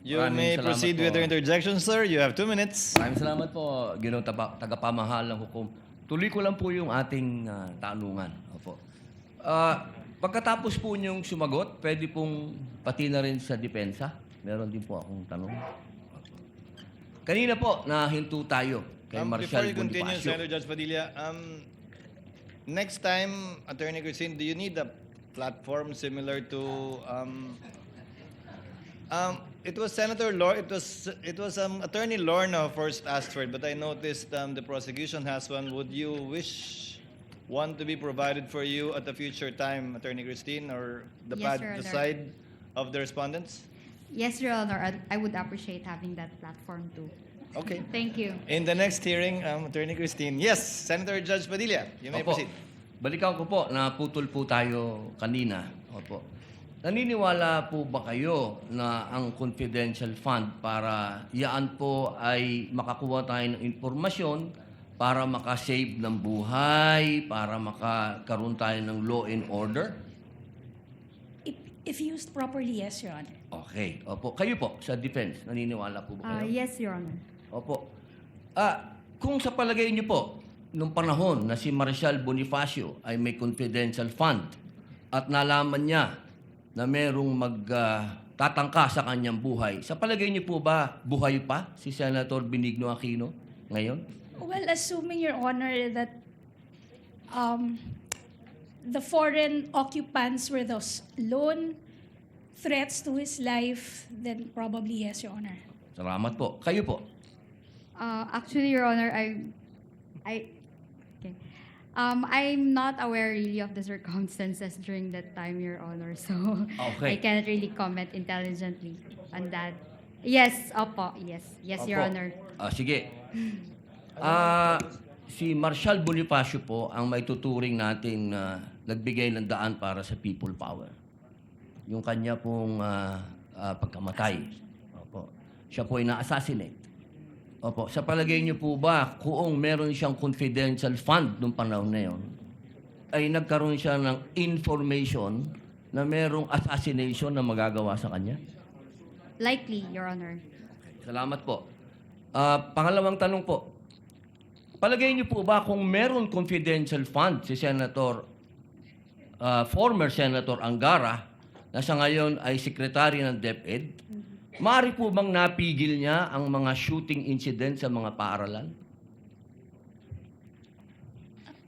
You Maraming may salamat proceed po. with your interjection, sir. You have 2 minutes. Maraming salamat po, Ginoong tagapamahalang hukom. Tuloy ko lang po yung ating tanungan. Opo. Pagkatapos po niyong sumagot, pwede pong pati na rin sa depensa. Meron din po akong tanong. Kanina po, nahinto tayo kay Before Marshal you continue, Bonifacio. Senator Judge Padilla, next time, Attorney Christine, do you need a platform similar to it was Senator it was Attorney Lorna first asked for it, but I noticed the prosecution has one. Would you wish one to be provided for you at a future time, Attorney Christine, or the Yes, Your the Honor. side of the respondents? Yes, Your Honor. I would appreciate having that platform too. Okay. Thank you. In the next hearing, Attorney Christine. Yes, Senator Judge Padilla, you may Opo. proceed. Balikan ko po, naputol po tayo kanina. Opo. Naniniwala po ba kayo na ang confidential fund para yaan po ay makakuha tayo ng impormasyon para makasave ng buhay, para makakaroon tayo ng law and order? If used properly, yes, Your Honor. Okay. Opo. Kayo po, sa defense, naniniwala po ba kayo? Yes, Your Honor. Opo. Kung sa palagay niyo po, nung panahon na si Marshal Bonifacio ay may confidential fund at nalaman niya na merong magtatangka sa kanyang buhay, sa palagay niyo po ba buhay pa si Senator Benigno Aquino ngayon? Well, assuming, Your Honor, that the foreign occupants were those lone threats to his life, then probably yes, Your Honor. Salamat po. Kayo po. Actually, Your Honor, okay. I'm not aware really of the circumstances during that time, Your Honor. So Okay. I cannot really comment intelligently on that. Yes, opo. Yes, Your Opo. Honor. Sige. Si Marshal Bonifacio po ang may tuturing natin nagbigay ng daan para sa people power. Yung kanya pong pagkamatay. Opo. Siya po ay na-assassinate. Opo. Sa palagay niyo po ba, kung meron siyang confidential fund nung panahon na yun, ay nagkaroon siya ng information na merong assassination na magagawa sa kanya? Likely, Your Honor. Salamat po. Pangalawang tanong po. Palagay niyo po ba kung meron confidential fund si former Senator Angara, na sa ngayon ay sekretary ng DepEd, maaari po bang napigil niya ang mga shooting incident sa mga paaralan?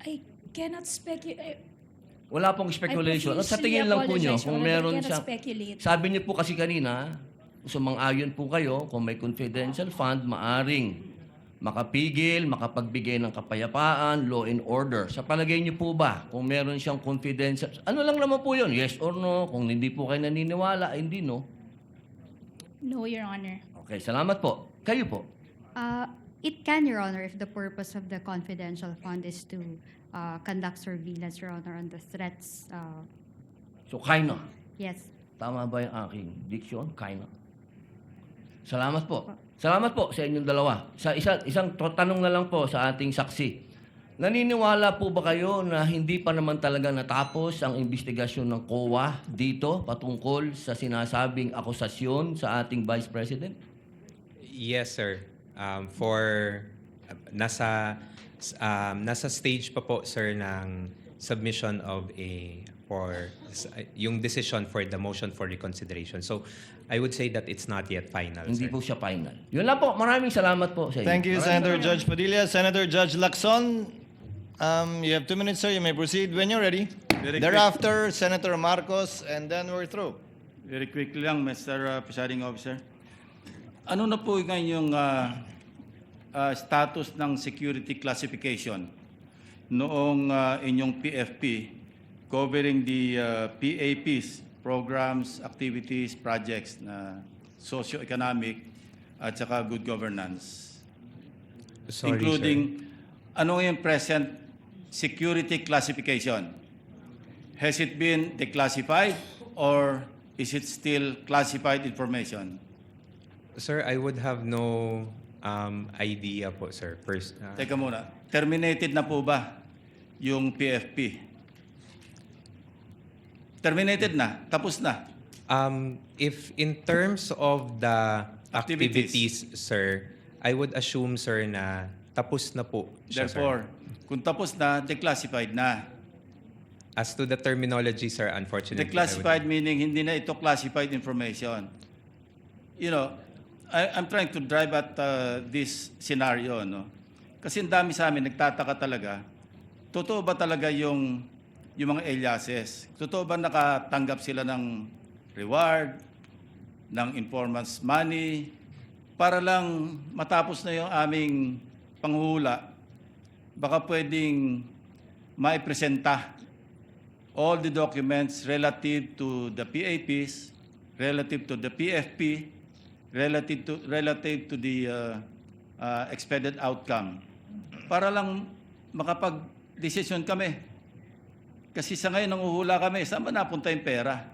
I cannot speculate. Wala pong speculation. Sa tingin lang po niyo, kung meron siya... speculate. Sabi niyo po kasi kanina, sumang-ayon po kayo, kung may confidential fund, maaring makapigil, makapagbigay ng kapayapaan, law and order. Sa palagay niyo po ba, kung meron siyang confidential... Ano lang naman po yun? Yes or no? Kung hindi po kayo naniniwala, hindi no? No, Your Honor. Okay, salamat po. Kayo po. It can, Your Honor, if the purpose of the confidential fund is to conduct surveillance, Your Honor, on the threats. So, kind of. Yes. Tama ba yung aking diction? Kind of. Salamat po. Salamat po sa inyong dalawa. Isang tanong na lang po sa ating saksi. Naniniwala po ba kayo na hindi pa naman talaga natapos ang investigasyon ng COA dito patungkol sa sinasabing akusasyon sa ating Vice President? Yes, sir. Nasa stage pa po, sir, ng submission of yung decision for the motion for reconsideration. So, I would say that it's not yet final, Hindi sir. po siya final. Yun lang po. Maraming salamat po sa inyo. Thank you, Senator Judge Padilla. Senator Judge Lacson, you have 2 minutes, sir. You may proceed when you're ready. Very Thereafter, Senator Marcos, and then we're through. Very quickly lang, Mr. Presiding Officer. Ano na po yung status ng security classification noong inyong PFP covering the PAPs, programs, activities, projects na socio-economic at saka good governance? Sorry, Including, ano yung present security classification? Has it been declassified or is it still classified information? Sir, I would have no idea po, sir. Teka muna, terminated na po ba yung PFP? Terminated na, tapos na. If in terms of the Activities. activities, sir, I would assume, sir, na tapos na po siya, sir. Therefore, kung tapos na, declassified na. As to the terminology, sir, unfortunately, Declassified meaning hindi na ito classified information. You know, I'm trying to drive at this scenario, no? Kasi ang dami sa amin nagtataka talaga. Totoo ba talaga yung mga aliases? Totoo ba nakatanggap sila ng reward, ng informants money, para lang matapos na yung aming panghuhula, baka pwedeng maipresenta all the documents relative to the PAPs, relative to the PFP, relative to the expected outcome, para lang makapag-desisyon kami. Kasi sa ngayon, nanguhula kami, saan ba napunta yung pera?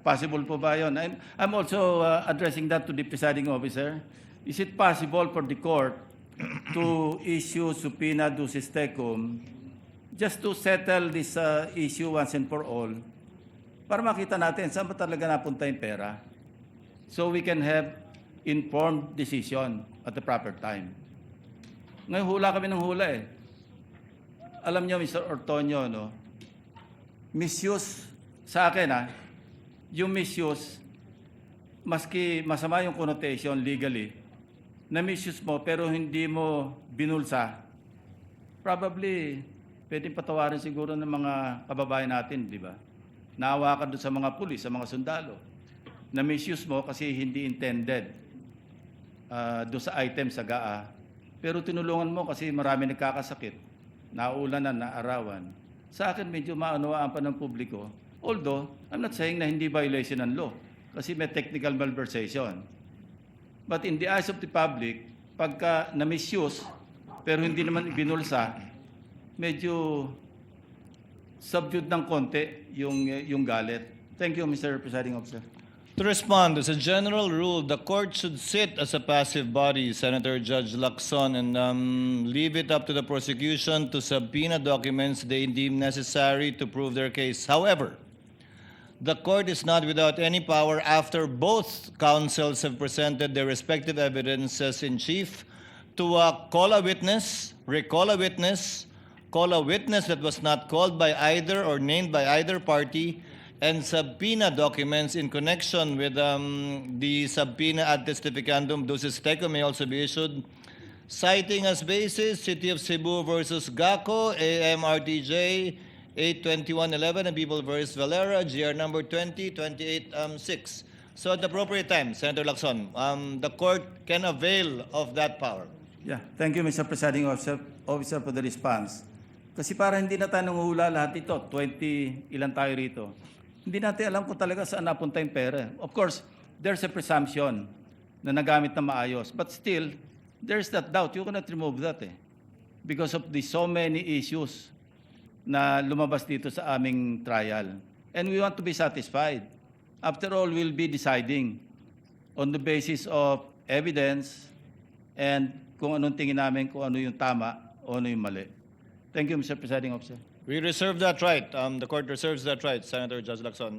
Possible po ba yun? I'm also addressing that to the presiding officer. Is it possible for the court to issue subpoena ducis tecum just to settle this issue once and for all, para makita natin saan ba talaga napunta yung pera, so we can have informed decision at the proper time. Ngayon, hula kami ng hula eh. Alam niyo, Mr. Ortonio, no? Misuse sa akin, yung misuse, maski masama yung connotation legally, na misuse mo pero hindi mo binulsa, probably pwedeng patawarin siguro ng mga kababayan natin, di ba? Naawa ka doon sa mga pulis, sa mga sundalo, na misuse mo kasi hindi intended doon sa item sa GAA. Pero tinulungan mo kasi marami nagkakasakit, naulanan, naarawan. Sa akin, medyo maunawaan pa ng publiko. Although, I'm not saying na hindi violation ng law kasi may technical malversation. But in the eyes of the public, pagka na-misuse pero hindi naman ibinulsa, medyo subdued ng konti yung galit. Thank you, Mr. Presiding Officer. To respond, as a general rule, the court should sit as a passive body, Senator Judge Lacson, and leave it up to the prosecution to subpoena documents they deem necessary to prove their case. However, the court is not without any power after both counsels have presented their respective evidences in chief to call a witness, recall a witness, call a witness that was not called by either or named by either party, and subpoena documents in connection with the subpoena ad testificandum ducis tecum may also be issued, citing as basis City of Cebu versus GACO, AMRTJ 82111, and People versus Valera, GR number 20-28-6. So at the appropriate time, Senator Lacson, the court can avail of that power. Yeah, thank you, Mr. Presiding Officer, for the response. Kasi para hindi na tayo nanguhula lahat ito, 20 ilan tayo rito. Hindi natin alam kung talaga saan napunta yung pera. Of course, there's a presumption na nagamit na maayos. But still, there's that doubt. You cannot remove that because of the so many issues na lumabas dito sa aming trial. And we want to be satisfied. After all, we'll be deciding on the basis of evidence and kung anong tingin namin, kung ano yung tama o ano yung mali. Thank you, Mr. Presiding Officer. We reserve that right. The court reserves that right, Senator Judge Lacson.